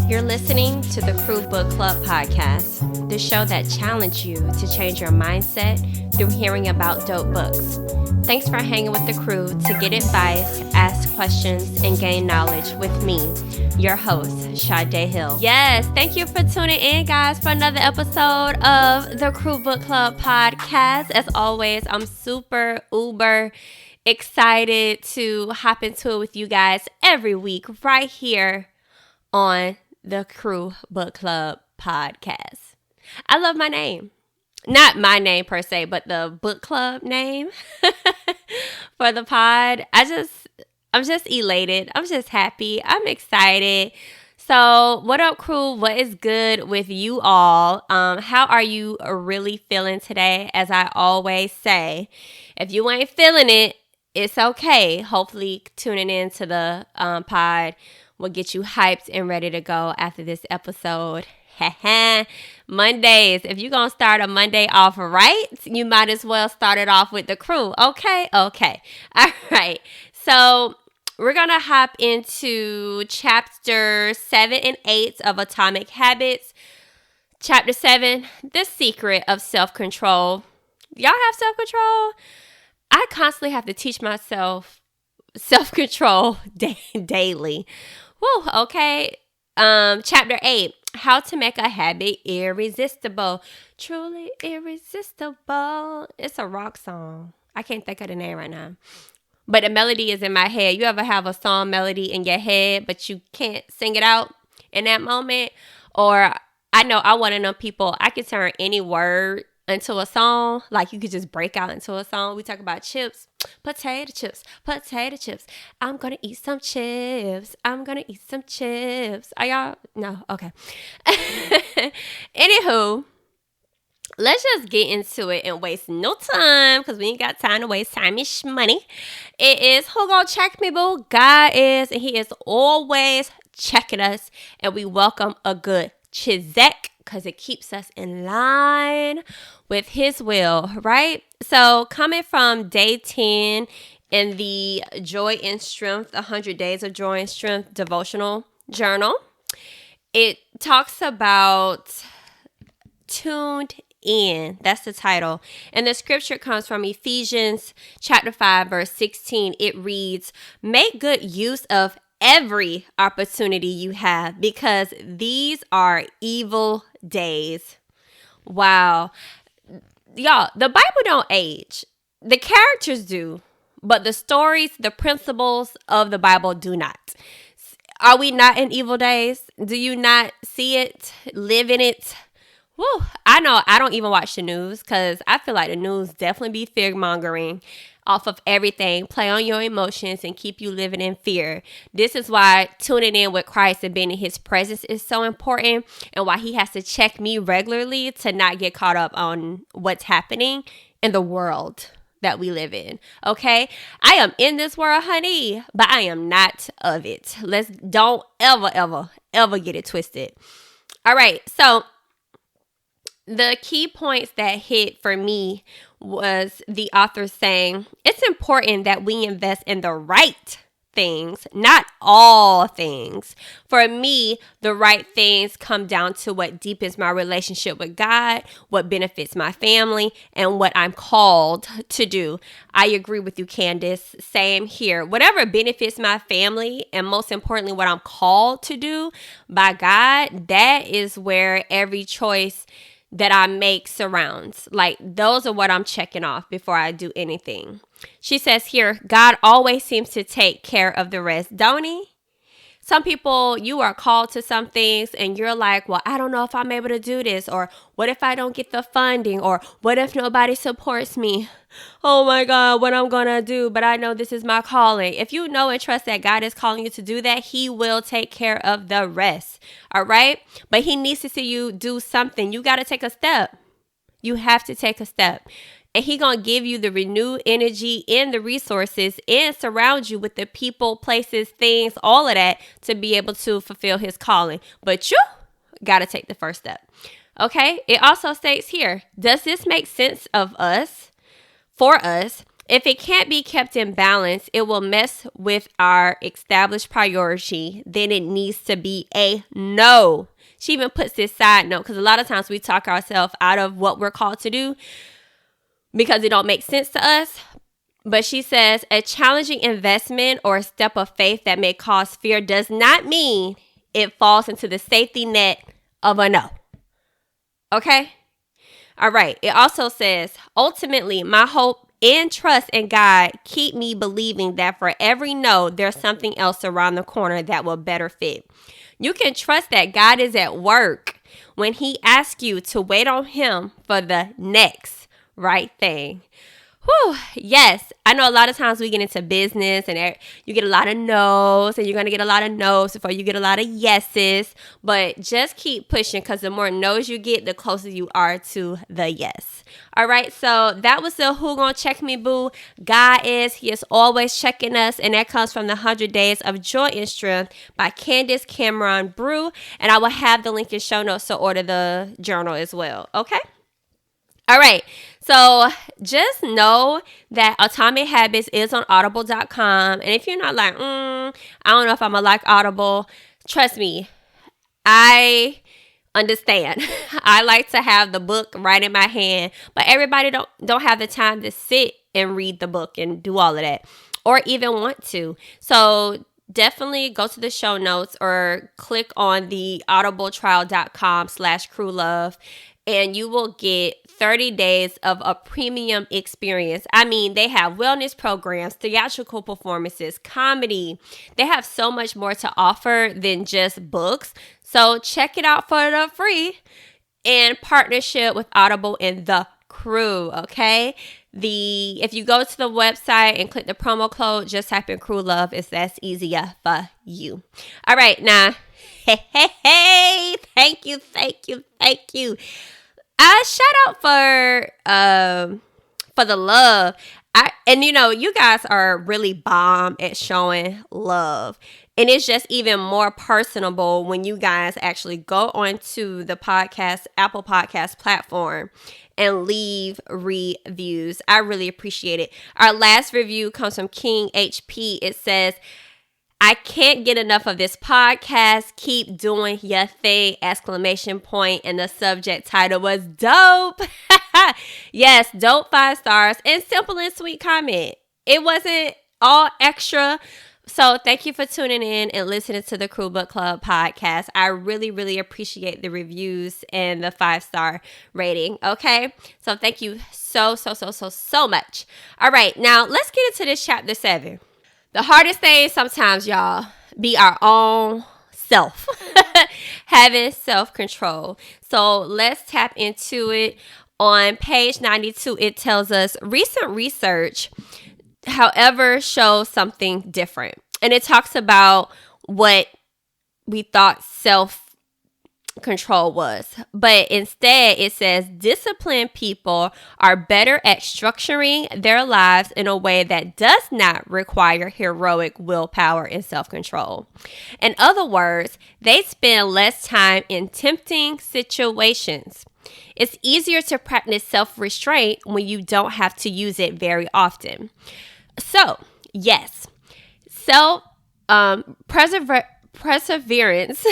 You're listening to the Crew Book Club podcast, the show that challenges you to change your mindset through hearing about dope books. Thanks for hanging with the crew to get advice, ask questions, and gain knowledge with me, your host, Sade Hill. Yes, thank you for tuning in, guys, for another episode of the Crew Book Club podcast. As always, I'm super uber excited to hop into it with you guys every week right here on the Crew Book Club podcast. I love my name. Not my name per se, but the book club name for the pod. I'm just elated. I'm just happy. I'm excited. So what up, crew? What is good with you all? How are you really feeling today? As I always say, if you ain't feeling it, it's okay. Hopefully tuning in to the pod will get you hyped and ready to go after this episode. Mondays. If you're going to start a Monday off right, you might as well start it off with the crew. Okay. All right. So we're going to hop into chapter 7 and 8 of Atomic Habits. Chapter 7, The Secret of Self-Control. Y'all have self-control? I constantly have to teach myself self-control daily. Woo, okay. Chapter 8, How to Make a Habit Irresistible. Truly irresistible. It's a rock song. I can't think of the name right now. But the melody is in my head. You ever have a song melody in your head, but you can't sing it out in that moment? Or I know I'm one of them people, I can turn any word into a song. Like you could just break out into a song. We talk about chips. Potato chips. I'm gonna eat some chips. Are y'all? No? Okay. Anywho, let's just get into it and waste no time because we ain't got time to waste. Time is money. It is who gonna check me, boo? God is, and he is always checking us, and we welcome a good chizek because it keeps us in line with his will, right? So coming from day 10 in the Joy and Strength, 100 Days of Joy and Strength devotional journal, it talks about tuned in. That's the title. And the scripture comes from Ephesians chapter 5, verse 16. It reads, "Make good use of every opportunity you have because these are evil days." Wow. Y'all, the Bible don't age. The characters do, but the stories, the principles of the Bible do not. Are we not in evil days? Do you not see it, live in it? Woo. I know I don't even watch the news because I feel like the news definitely be fear-mongering off of everything, play on your emotions, and keep you living in fear. This is why tuning in with Christ and being in his presence is so important, and why he has to check me regularly to not get caught up on what's happening in the world that we live in. Okay? I am in this world, honey, but I am not of it. Don't ever get it twisted. All right, so the key points that hit for me was the author saying, it's important that we invest in the right things, not all things. For me, the right things come down to what deepens my relationship with God, what benefits my family, and what I'm called to do. I agree with you, Candace. Same here. Whatever benefits my family, and most importantly, what I'm called to do by God, that is where every choice that I make surrounds. Like, those are what I'm checking off before I do anything. She says here, God always seems to take care of the rest, don't he? Some people, you are called to some things and you're like, well, I don't know if I'm able to do this. Or what if I don't get the funding? Or what if nobody supports me? Oh my God, what I'm going to do? But I know this is my calling. If you know and trust that God is calling you to do that, he will take care of the rest. All right. But he needs to see you do something. You got to take a step. You have to take a step. And he going to give you the renewed energy and the resources and surround you with the people, places, things, all of that to be able to fulfill his calling. But you got to take the first step. Okay. It also states here, does this make sense for us If it can't be kept in balance, it will mess with our established priority. Then it needs to be a no. She even puts this side note because a lot of times we talk ourselves out of what we're called to do because it don't make sense to us. But she says a challenging investment or a step of faith that may cause fear does not mean it falls into the safety net of a no. Okay? All right. It also says, ultimately, my hope and trust in God keep me believing that for every no, there's something else around the corner that will better fit. You can trust that God is at work when he asks you to wait on him for the next right thing. Whew, yes, I know a lot of times we get into business and you get a lot of no's and you're going to get a lot of no's before you get a lot of yeses. But just keep pushing because the more no's you get, the closer you are to the yes. All right, so that was the Who Gonna Check Me Boo. God is, he is always checking us. And that comes from the 100 Days of Joy and Strength by Candace Bure. And I will have the link in show notes to order the journal as well. Okay? All right, so just know that Atomic Habits is on audible.com. And if you're not like, I don't know if I'm going to like Audible, trust me, I understand. I like to have the book right in my hand, but everybody don't have the time to sit and read the book and do all of that or even want to. So definitely go to the show notes or click on the audibletrial.com/crewlove and you will get 30 days of a premium experience. I mean, they have wellness programs, theatrical performances, comedy. They have so much more to offer than just books. So check it out for the free in partnership with Audible and the crew, okay? If you go to the website and click the promo code, just type in Crew Love. That's easier for you. All right, now, hey, thank you. Shout out for the love. You guys are really bomb at showing love. And it's just even more personable when you guys actually go onto the Apple Podcast platform and leave reviews. I really appreciate it. Our last review comes from King HP. It says, I can't get enough of this podcast. Keep doing your thing! ! And the subject title was dope. Yes, dope 5 stars and simple and sweet comment. It wasn't all extra. So thank you for tuning in and listening to the Crew Book Club podcast. I really, really appreciate the reviews and the 5-star rating. Okay. So thank you so much. All right. Now let's get into this chapter 7. The hardest thing sometimes, y'all, be our own self, having self-control. So let's tap into it. On page 92, it tells us recent research, however, shows something different. And it talks about what we thought self-control was. But instead, it says disciplined people are better at structuring their lives in a way that does not require heroic willpower and self-control. In other words, they spend less time in tempting situations. It's easier to practice self-restraint when you don't have to use it very often. So, yes, perseverance.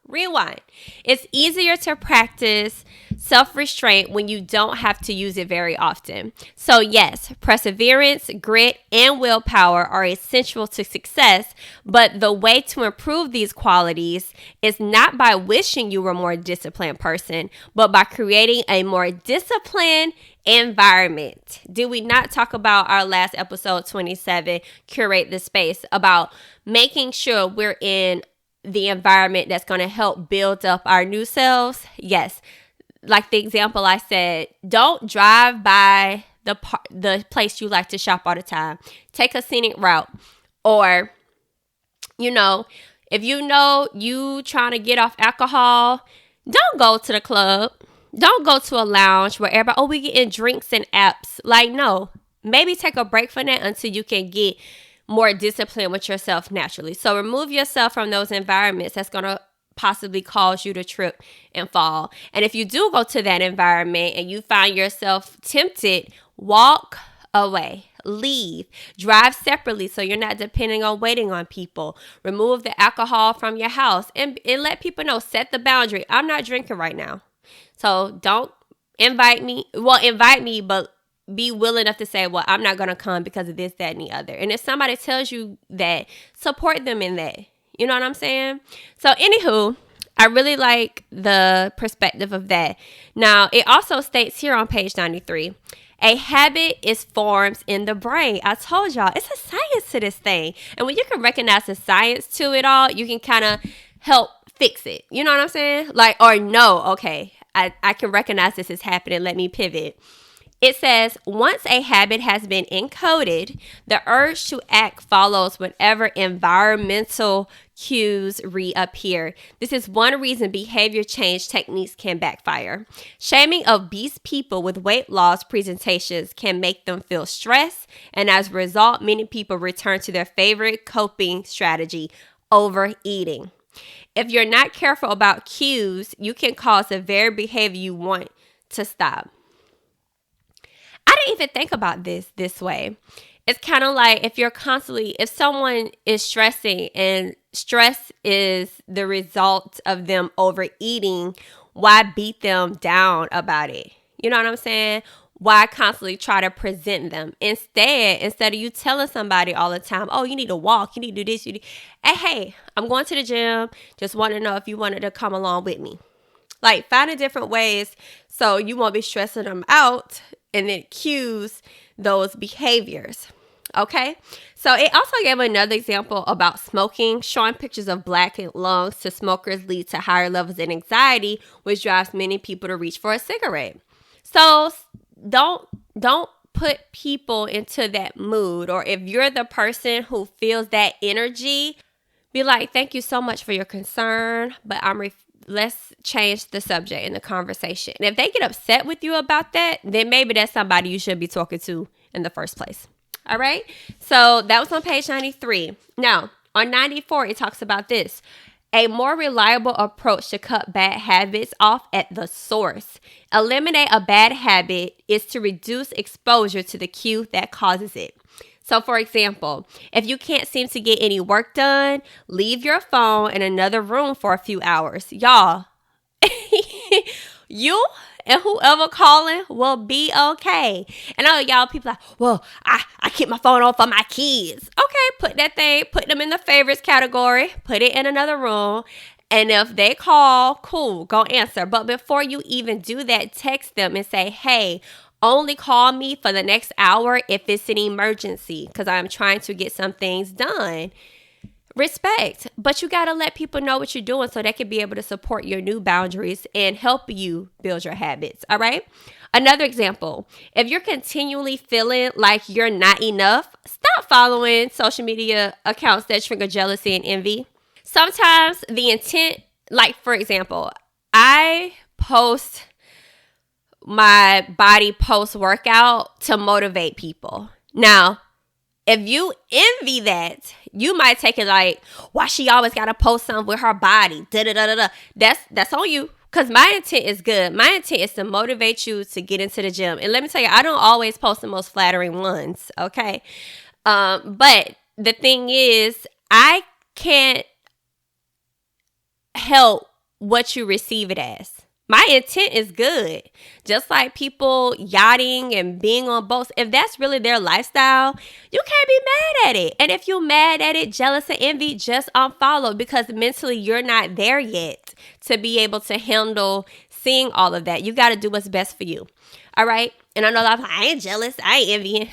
Rewind. It's easier to practice self-restraint when you don't have to use it very often. So yes, perseverance, grit, and willpower are essential to success, but the way to improve these qualities is not by wishing you were a more disciplined person, but by creating a more disciplined environment. Did we not talk about our last episode 27, Curate the Space, about making sure we're in the environment that's going to help build up our new selves? Yes. Like the example I said, don't drive by the place you like to shop all the time. Take a scenic route. Or, if you trying to get off alcohol, don't go to the club. Don't go to a lounge where everybody, we getting drinks and apps. Like, no. Maybe take a break from that until you can get more disciplined with yourself naturally. So remove yourself from those environments that's going to possibly cause you to trip and fall. And if you do go to that environment and you find yourself tempted, walk away. Leave. Drive separately so you're not depending on waiting on people. Remove the alcohol from your house and let people know. Set the boundary. I'm not drinking right now. So don't invite me. Well, invite me, but be willing enough to say, well, I'm not going to come because of this, that, and the other. And if somebody tells you that, support them in that. You know what I'm saying? So anywho, I really like the perspective of that. Now, it also states here on page 93, a habit is formed in the brain. I told y'all, it's a science to this thing. And when you can recognize the science to it all, you can kind of help fix it. You know what I'm saying? Like, or no, okay, I can recognize this is happening. Let me pivot. It says, once a habit has been encoded, the urge to act follows whenever environmental cues reappear. This is one reason behavior change techniques can backfire. Shaming obese people with weight loss presentations can make them feel stressed, and as a result, many people return to their favorite coping strategy, overeating. If you're not careful about cues, you can cause the very behavior you want to stop. I didn't even think about this way. It's kind of like if someone is stressing and stress is the result of them overeating, why beat them down about it? You know what I'm saying? Why constantly try to present them? Instead of you telling somebody all the time, oh, you need to walk, you need to do this, hey, I'm going to the gym. Just want to know if you wanted to come along with me. Like, finding different ways so you won't be stressing them out, and it cues those behaviors. Okay? So it also gave another example about smoking. Showing pictures of blackened lungs to smokers lead to higher levels of anxiety, which drives many people to reach for a cigarette. So don't put people into that mood. Or if you're the person who feels that energy, be like, thank you so much for your concern, but let's change the subject in the conversation. And if they get upset with you about that, then maybe that's somebody you should be talking to in the first place. All right. So that was on page 93. Now, on 94, it talks about this. A more reliable approach to cut bad habits off at the source. Eliminate a bad habit is to reduce exposure to the cue that causes it. So, for example, if you can't seem to get any work done, leave your phone in another room for a few hours. Y'all, you and whoever calling will be okay. And all y'all people like, well, I keep my phone on for my kids. Okay, put them in the favorites category, put it in another room. And if they call, cool, go answer. But before you even do that, text them and say, hey, only call me for the next hour if it's an emergency because I'm trying to get some things done. Respect. But you got to let people know what you're doing so they can be able to support your new boundaries and help you build your habits. All right. Another example, if you're continually feeling like you're not enough, stop following social media accounts that trigger jealousy and envy. Sometimes the intent, like for example, I post my body post-workout to motivate people. Now, if you envy that, you might take it like, why she always got to post something with her body? Da-da-da-da-da. That's on you. Because my intent is good. My intent is to motivate you to get into the gym. And let me tell you, I don't always post the most flattering ones, okay? But the thing is, I can't help what you receive it as. My intent is good. Just like people yachting and being on boats. If that's really their lifestyle, you can't be mad at it. And if you're mad at it, jealous and envy, just unfollow because mentally you're not there yet to be able to handle seeing all of that. You got to do what's best for you. All right. And I know that I ain't jealous. I ain't envying.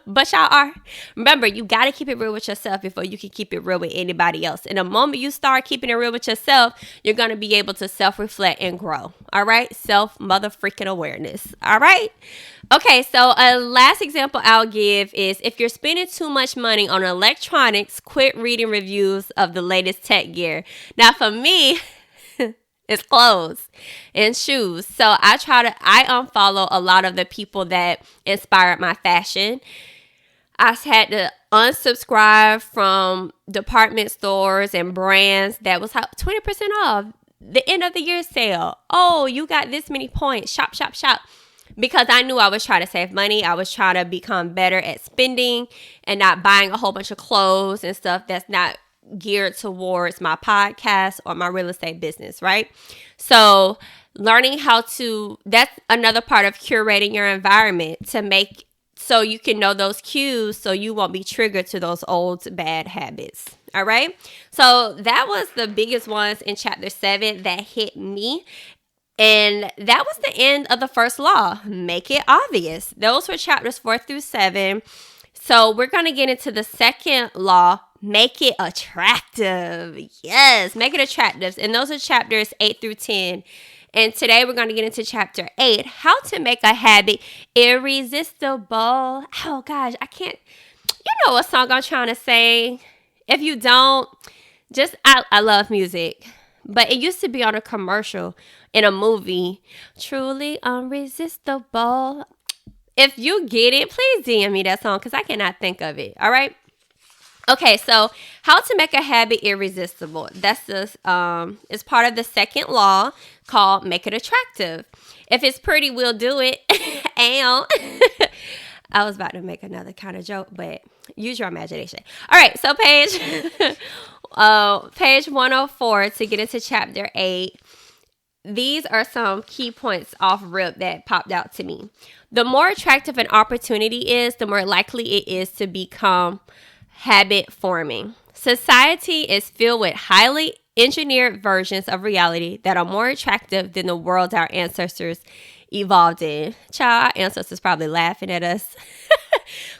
But y'all are. Remember, you got to keep it real with yourself before you can keep it real with anybody else. And the moment you start keeping it real with yourself, you're going to be able to self-reflect and grow. All right. Self-mother-freaking awareness. All right. Okay. So a last example I'll give is if you're spending too much money on electronics, quit reading reviews of the latest tech gear. Now, for me, it's clothes and shoes. So I unfollow a lot of the people that inspired my fashion. I had to unsubscribe from department stores and brands that was 20% off. The end of the year sale. Oh, you got this many points. Shop, shop, shop. Because I knew I was trying to save money. I was trying to become better at spending and not buying a whole bunch of clothes and stuff that's not geared towards my podcast or my real estate business, right? So learning that's another part of curating your environment to make so you can know those cues so you won't be triggered to those old bad habits. All right. So that was the biggest ones in chapter 7 that hit me. And that was the end of the first law. Make it obvious. Those were chapters 4 through 7. So we're going to get into the second law. Make it attractive. Yes, make it attractive. And those are chapters 8 through 10. And today we're going to get into chapter 8, how to make a habit irresistible. Oh gosh, I can't, you know what song I'm trying to sing. If you don't, I love music. But it used to be on a commercial in a movie. Truly irresistible. If you get it, please DM me that song because I cannot think of it. All right. Okay, so how to make a habit irresistible. That's it's part of the second law called make it attractive. If it's pretty, we'll do it. And I was about to make another kind of joke, but use your imagination. All right, so page 104 to get into chapter 8. These are some key points off rip that popped out to me. The more attractive an opportunity is, the more likely it is to become habit forming. Society is filled with highly engineered versions of reality that are more attractive than the world our ancestors evolved in. Child, our ancestors probably laughing at us.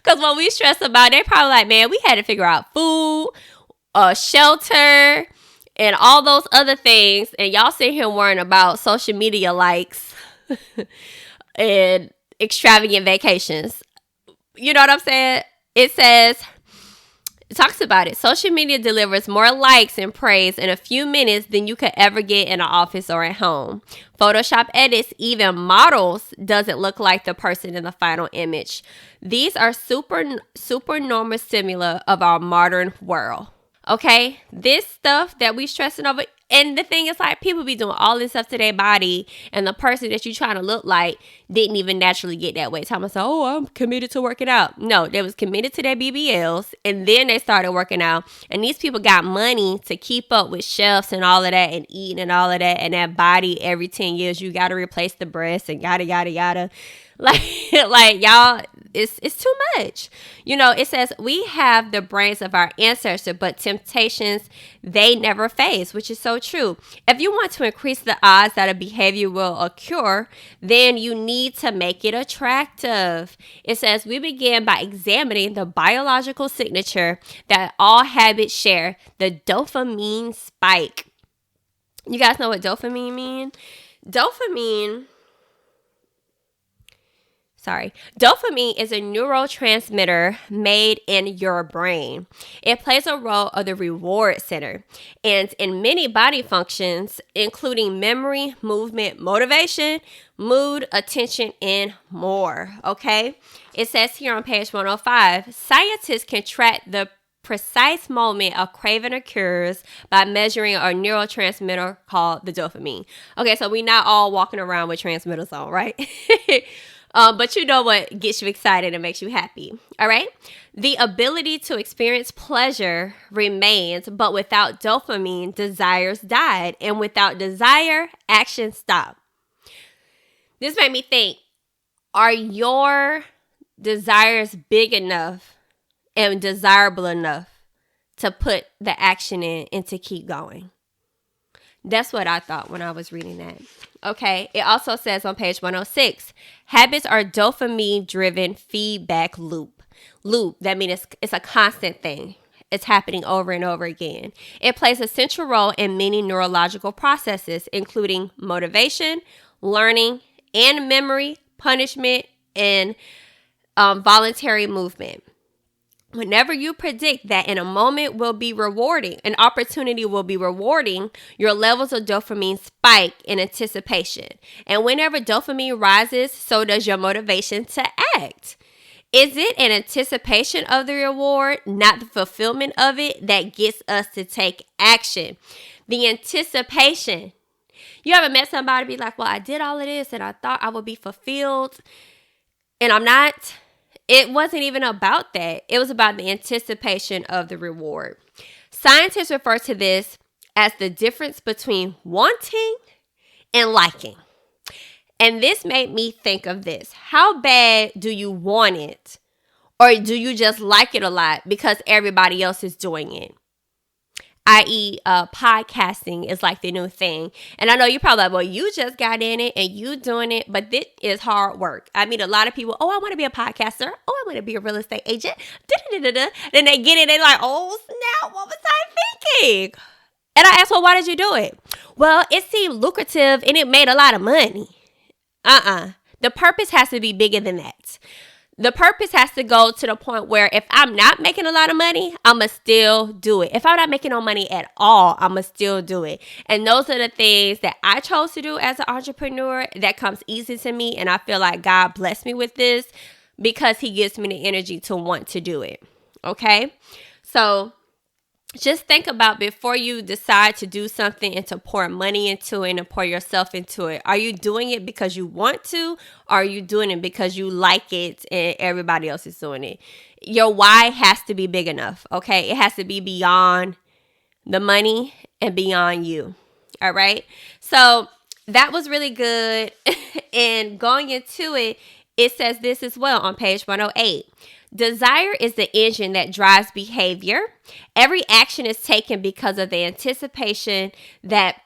Because when we stress about it, they're probably like, man, we had to figure out food, shelter, and all those other things. And y'all sit here worrying about social media likes and extravagant vacations. You know what I'm saying? It talks about it. Social media delivers more likes and praise in a few minutes than you could ever get in an office or at home. Photoshop edits even models doesn't look like the person in the final image. These are super normal stimuli of our modern world. Okay, this stuff that we stressing over, and the thing is, like, people be doing all this stuff to their body, and the person that you trying to look like didn't even naturally get that way. Time I say, oh, I'm committed to working out. No, they was committed to their BBLs, and then they started working out. And these people got money to keep up with chefs and all of that, and eating and all of that, and that body every 10 years you got to replace the breast and yada yada yada. Like y'all, it's too much. You know, it says we have the brains of our ancestors, but temptations they never face, which is so true. If you want to increase the odds that a behavior will occur, then you need to make it attractive. It says we begin by examining the biological signature that all habits share, the dopamine spike. You guys know what dopamine means? Dopamine is a neurotransmitter made in your brain. It plays a role of the reward center and in many body functions, including memory, movement, motivation, mood, attention, and more. Okay? It says here on page 105, scientists can track the precise moment a craving occurs by measuring a neurotransmitter called the dopamine. Okay, so we're not all walking around with transmitters on, right? But you know what gets you excited and makes you happy. All right. The ability to experience pleasure remains, but without dopamine, desires died. And without desire, action stopped. This made me think, are your desires big enough and desirable enough to put the action in and to keep going? That's what I thought when I was reading that. Okay, it also says on page 106, habits are dopamine-driven feedback loop. That means it's a constant thing. It's happening over and over again. It plays a central role in many neurological processes, including motivation, learning, and memory, punishment, and voluntary movement. Whenever you predict that in a moment will be rewarding, an opportunity will be rewarding, your levels of dopamine spike in anticipation. And whenever dopamine rises, so does your motivation to act. Is it an anticipation of the reward, not the fulfillment of it, that gets us to take action? The anticipation. You ever met somebody be like, well, I did all of this and I thought I would be fulfilled and I'm not? It wasn't even about that. It was about the anticipation of the reward. Scientists refer to this as the difference between wanting and liking. And this made me think of this. How bad do you want it? Or do you just like it a lot because everybody else is doing it? I.e., podcasting is like the new thing. And I know you're probably like, well, you just got in it and you doing it, but this is hard work. I mean, a lot of people, oh, I want to be a podcaster. Oh, I want to be a real estate agent. Da-da-da-da-da. Then they get it and they're like, oh, snap, what was I thinking? And I asked, well, why did you do it? Well, it seemed lucrative and it made a lot of money. The purpose has to be bigger than that. The purpose has to go to the point where if I'm not making a lot of money, I'm going to still do it. If I'm not making no money at all, I'm going to still do it. And those are the things that I chose to do as an entrepreneur that comes easy to me. And I feel like God blessed me with this because he gives me the energy to want to do it. Okay? So just think about before you decide to do something and to pour money into it and to pour yourself into it. Are you doing it because you want to? Or are you doing it because you like it and everybody else is doing it? Your why has to be big enough, okay? It has to be beyond the money and beyond you, all right? So that was really good. And going into it, it says this as well on page 108. Desire is the engine that drives behavior. Every action is taken because of the anticipation that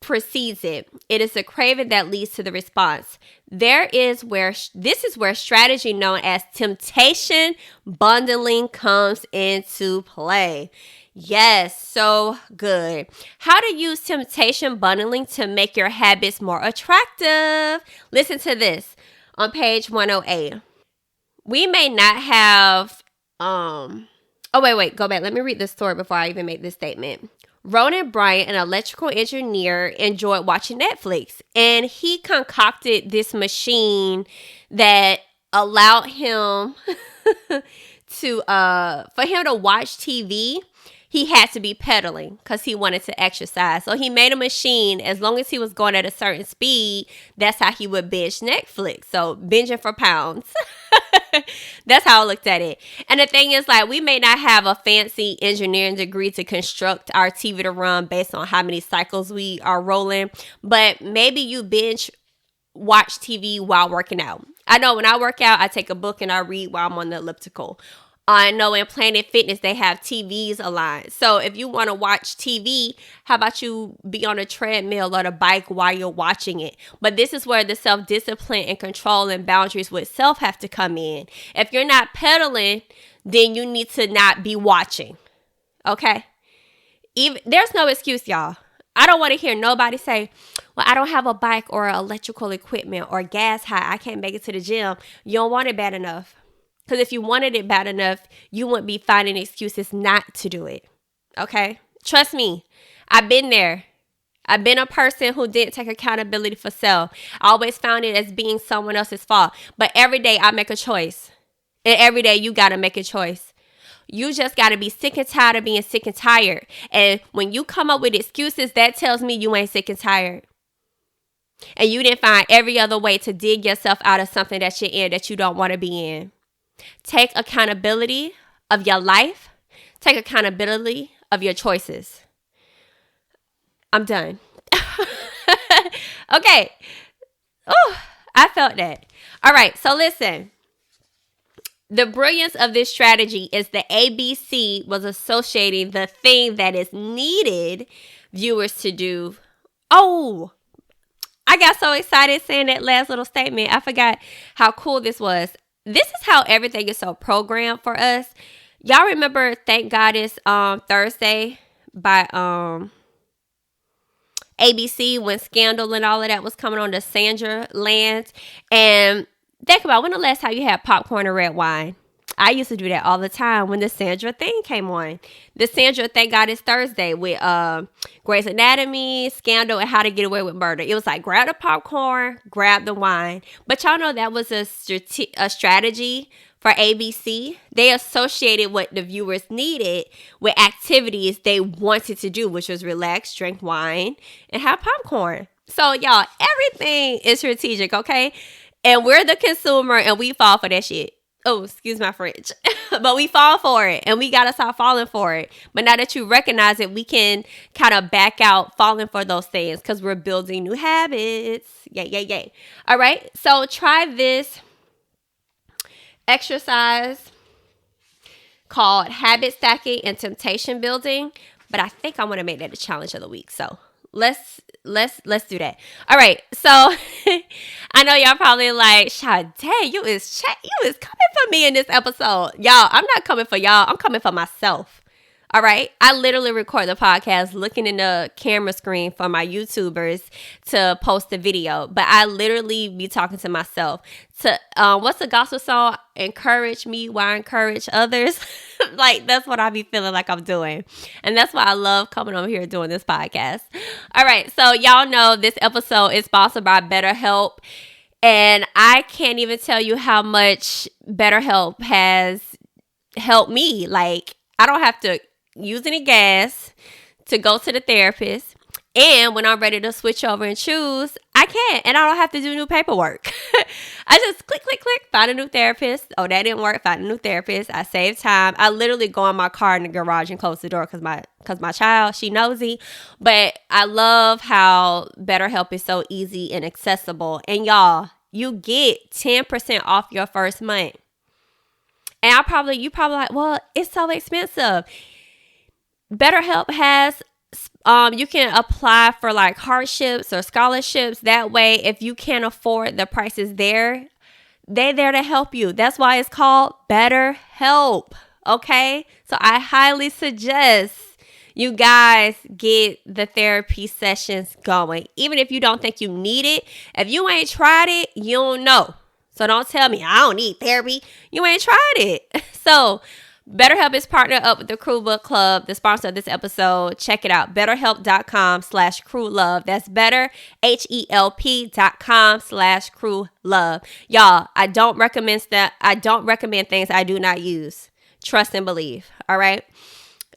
precedes it. It is the craving that leads to the response. This is where strategy known as temptation bundling comes into play. Yes, so good. How to use temptation bundling to make your habits more attractive. Listen to this on page 108. We may not have, go back. Let me read this story before I even make this statement. Ronan Bryant, an electrical engineer, enjoyed watching Netflix, and he concocted this machine that allowed him for him to watch TV. He had to be pedaling because he wanted to exercise. So he made a machine. As long as he was going at a certain speed, that's how he would binge Netflix. So binging for pounds. That's how I looked at it. And the thing is, like, we may not have a fancy engineering degree to construct our TV to run based on how many cycles we are rolling. But maybe you binge watch TV while working out. I know when I work out, I take a book and I read while I'm on the elliptical. I know in Planet Fitness, they have TVs aligned. So if you want to watch TV, how about you be on a treadmill or the bike while you're watching it? But this is where the self-discipline and control and boundaries with self have to come in. If you're not pedaling, then you need to not be watching. Okay? There's no excuse, y'all. I don't want to hear nobody say, well, I don't have a bike or electrical equipment or gas high. I can't make it to the gym. You don't want it bad enough. Because if you wanted it bad enough, you wouldn't be finding excuses not to do it. Okay? Trust me. I've been there. I've been a person who didn't take accountability for self. I always found it as being someone else's fault. But every day I make a choice. And every day you got to make a choice. You just got to be sick and tired of being sick and tired. And when you come up with excuses, that tells me you ain't sick and tired. And you didn't find every other way to dig yourself out of something that you're in that you don't want to be in. Take accountability of your life. Take accountability of your choices. I'm done. Okay. Oh, I felt that. All right. So listen. The brilliance of this strategy is the ABC was associating the thing that is needed viewers to do. Oh, I got so excited saying that last little statement. I forgot how cool this was. This is how everything is so programmed for us. Y'all remember Thank God It's Thursday by ABC when Scandal and all of that was coming on to Sandra Land. And think about when the last time you had popcorn or red wine. I used to do that all the time when the Sandra thing came on. The Sandra Thank God It's Thursday with Grey's Anatomy, Scandal, and How to Get Away with Murder. It was like grab the popcorn, grab the wine. But y'all know that was a strategy for ABC, they associated what the viewers needed with activities they wanted to do, which was relax, drink wine, and have popcorn. So, y'all, everything is strategic, okay? And we're the consumer, and we fall for that shit. Oh, excuse my French. But we fall for it, and we got to stop falling for it. But now that you recognize it, we can kind of back out falling for those things because we're building new habits. Yay. All right, so try this exercise called habit stacking and temptation building, but I think I want to make that the challenge of the week. So let's do that. All right. So I know y'all probably like, Sade, you is coming for me in this episode. Y'all, I'm not coming for y'all. I'm coming for myself. All right. I literally record the podcast looking in the camera screen for my YouTubers to post the video. But I literally be talking to myself. What's the gospel song? Encourage me while I encourage others. Like, that's what I be feeling like I'm doing. And that's why I love coming over here doing this podcast. All right. So y'all know this episode is sponsored by BetterHelp. And I can't even tell you how much BetterHelp has helped me. Like, I don't have to use any gas to go to the therapist, and when I'm ready to switch over and choose, I can, and I don't have to do new paperwork. I just click, find a new therapist. Oh, that didn't work. Find a new therapist. I save time. I literally go in my car in the garage and close the door because my child, she nosy. But I love how BetterHelp is so easy and accessible. And y'all, you get 10% off your first month. And you probably like, well, it's so expensive. BetterHelp has, you can apply for like hardships or scholarships. That way, if you can't afford the prices they're there to help you. That's why it's called BetterHelp. Okay? So I highly suggest you guys get the therapy sessions going. Even if you don't think you need it. If you ain't tried it, you don't know. So don't tell me I don't need therapy. You ain't tried it. So BetterHelp is partnered up with the Crew Book Club, the sponsor of this episode. Check it out. BetterHelp.com/crewlove. That's BetterHelp.com/crewlove. Y'all, I don't recommend things I do not use. Trust and believe. All right.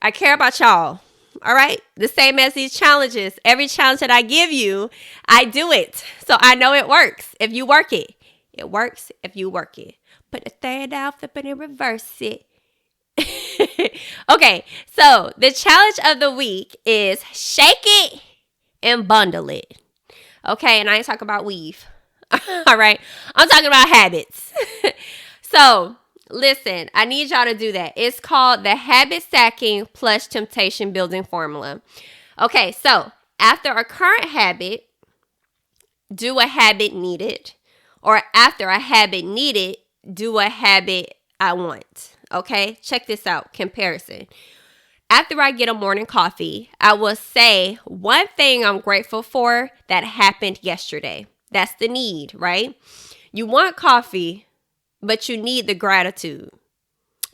I care about y'all. All right. The same as these challenges. Every challenge that I give you, I do it. So I know it works if you work it. It works if you work it. Put the third out, flip it and reverse it. Okay, so the challenge of the week is shake it and bundle it. Okay, and I ain't talking about weave. All right, I'm talking about habits. So listen, I need y'all to do that. It's called the habit stacking plus temptation building formula. Okay, so after a current habit, do a habit needed, or after a habit needed, do a habit I want. Okay, check this out. Comparison. After I get a morning coffee, I will say one thing I'm grateful for that happened yesterday. That's the need, right? You want coffee, but you need the gratitude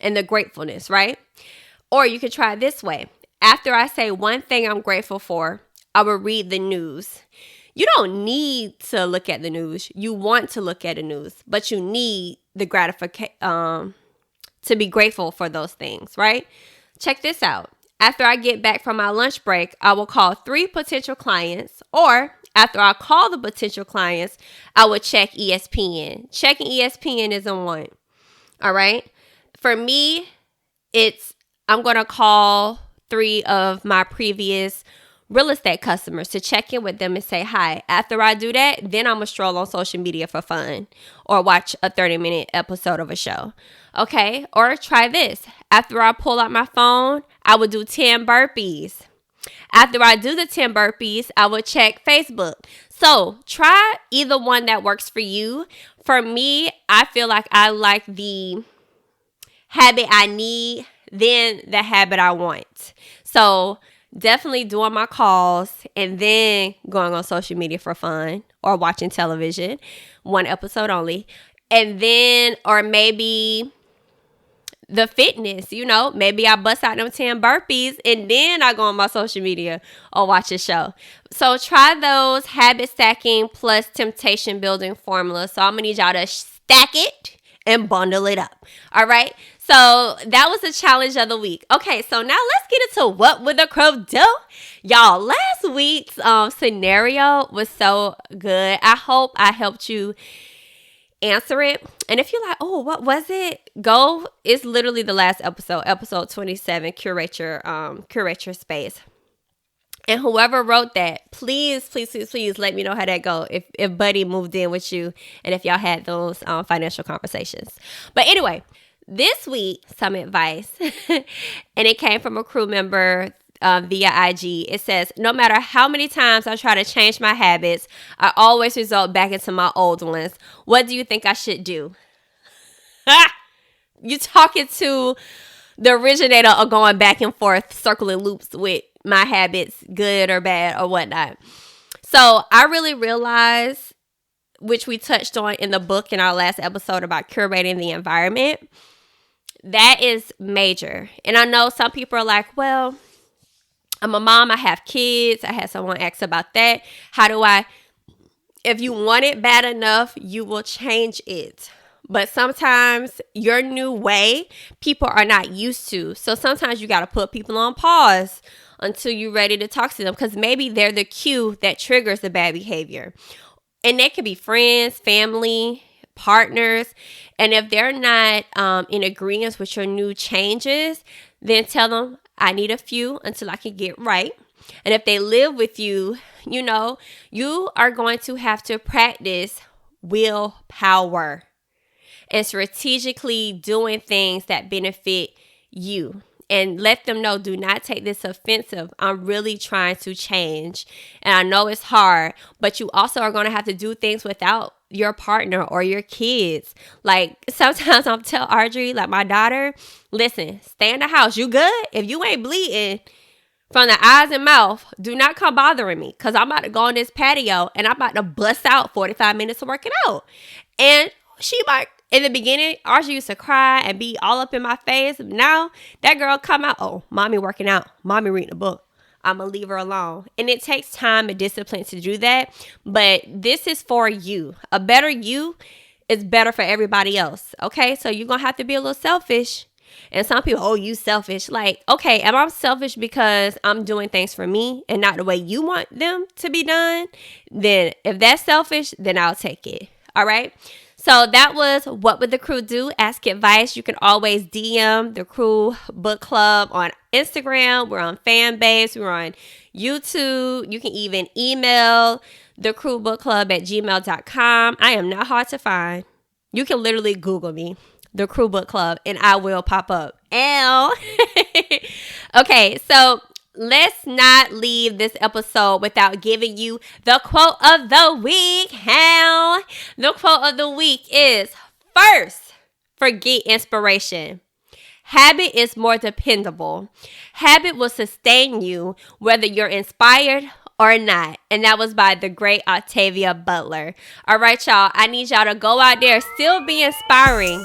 and the gratefulness, right? Or you could try it this way. After I say one thing I'm grateful for, I will read the news. You don't need to look at the news. You want to look at the news, but you need the gratification, to be grateful for those things, right? Check this out. After I get back from my lunch break, I will call 3 potential clients, or after I call the potential clients, I will check ESPN. Checking ESPN isn't one. All right. For me, I'm going to call 3 of my previous real estate customers to check in with them and say hi. After I do that, then I'm going to stroll on social media for fun or watch a 30-minute episode of a show. Okay? Or try this. After I pull out my phone, I will do 10 burpees. After I do the 10 burpees, I will check Facebook. So try either one that works for you. For me, I feel like I like the habit I need, then the habit I want. So definitely doing my calls and then going on social media for fun or watching television, 1 episode only. And then, or maybe the fitness, maybe I bust out them 10 burpees and then I go on my social media or watch a show. So try those habit stacking plus temptation building formulas. So I'm going to need y'all to stack it and bundle it up. All right. So that was the challenge of the week. Okay, so now let's get into what would the crew do? Y'all, last week's scenario was so good. I hope I helped you answer it. And if you're like, oh, what was it? Go. It's literally the last episode 27, curate your space. And whoever wrote that, please let me know how that go. If Buddy moved in with you and if y'all had those financial conversations. But anyway, this week, some advice, and it came from a crew member via IG. It says, no matter how many times I try to change my habits, I always result back into my old ones. What do you think I should do? You talking to the originator of going back and forth, circling loops with my habits, good or bad or whatnot. So I really realized, which we touched on in the book in our last episode about curating the environment, that is major. And I know some people are like, well, I'm a mom, I have kids. I had someone ask about that. If you want it bad enough, you will change it. But sometimes your new way, people are not used to. So sometimes you got to put people on pause until you're ready to talk to them, because maybe they're the cue that triggers the bad behavior. And they could be friends, family, partners. And if they're not in agreement with your new changes, then tell them, I need a few until I can get right. And if they live with you, you are going to have to practice willpower and strategically doing things that benefit you. And let them know, do not take this offensive. I'm really trying to change. And I know it's hard, but you also are going to have to do things without your partner or your kids. Like sometimes I'll tell Audrey, like my daughter, listen, stay in the house. You good? If you ain't bleeding from the eyes and mouth, do not come bothering me, because I'm about to go on this patio and I'm about to bust out 45 minutes of working out. And she might, in the beginning, Audrey used to cry and be all up in my face. Now that girl come out, oh, mommy working out, mommy reading a book. I'm going to leave her alone. And it takes time and discipline to do that. But this is for you. A better you is better for everybody else. Okay, so you're going to have to be a little selfish. And some people, oh, you selfish. Like, okay, am I selfish because I'm doing things for me and not the way you want them to be done? Then if that's selfish, then I'll take it. All right. So that was What Would the Crew Do? Ask advice. You can always DM the Crew Book Club on Instagram. We're on Fanbase. We're on YouTube. You can even email the Crew Book Club at gmail.com. I am not hard to find. You can literally Google me, the Crew Book Club, and I will pop up. Okay, so let's not leave this episode without giving you the quote of the week. How? The quote of the week is, first, forget inspiration. Habit is more dependable. Habit will sustain you whether you're inspired or not. And that was by the great Octavia Butler. All right, y'all. I need y'all to go out there, still be inspiring,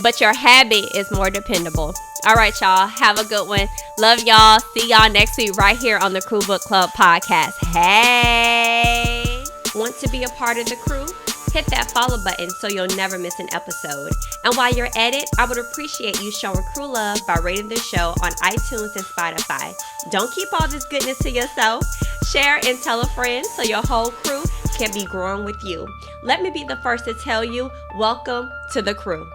but your habit is more dependable. All right, y'all. Have a good one. Love y'all. See y'all next week right here on the Crew Book Club podcast. Hey! Want to be a part of the crew? Hit that follow button so you'll never miss an episode. And while you're at it, I would appreciate you showing crew love by rating the show on iTunes and Spotify. Don't keep all this goodness to yourself. Share and tell a friend so your whole crew can be growing with you. Let me be the first to tell you, welcome to the crew.